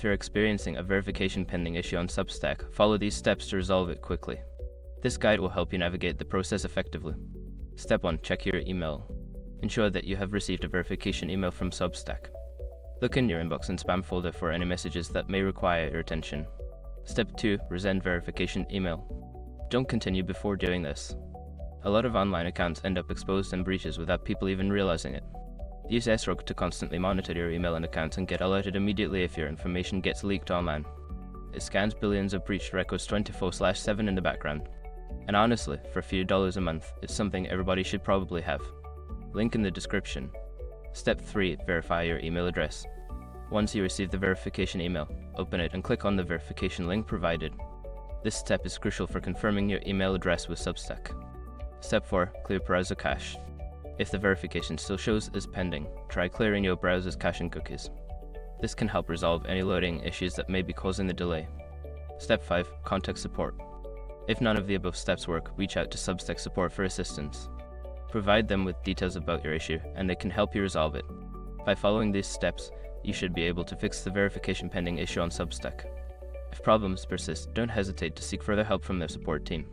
If you're experiencing a verification pending issue on Substack, follow these steps to resolve it quickly. This guide will help you navigate the process effectively. Step 1. Check your email. Ensure that you have received a verification email from Substack. Look in your inbox and spam folder for any messages that may require your attention. Step 2. Resend verification email. Don't continue before doing this. A lot of online accounts end up exposed and breaches without people even realizing it. Use SROG to constantly monitor your email and accounts and get alerted immediately if your information gets leaked online. It scans billions of breached records 24/7 in the background. And honestly, for a few dollars a month, it's something everybody should probably have. Link in the description. Step 3. Verify your email address. Once you receive the verification email, open it and click on the verification link provided. This step is crucial for confirming your email address with Substack. Step 4. Clear browser cache. If the verification still shows as pending, try clearing your browser's cache and cookies. This can help resolve any loading issues that may be causing the delay. Step 5. Contact support. If none of the above steps work, reach out to Substack support for assistance. Provide them with details about your issue, and they can help you resolve it. By following these steps, you should be able to fix the verification pending issue on Substack. If problems persist, don't hesitate to seek further help from their support team.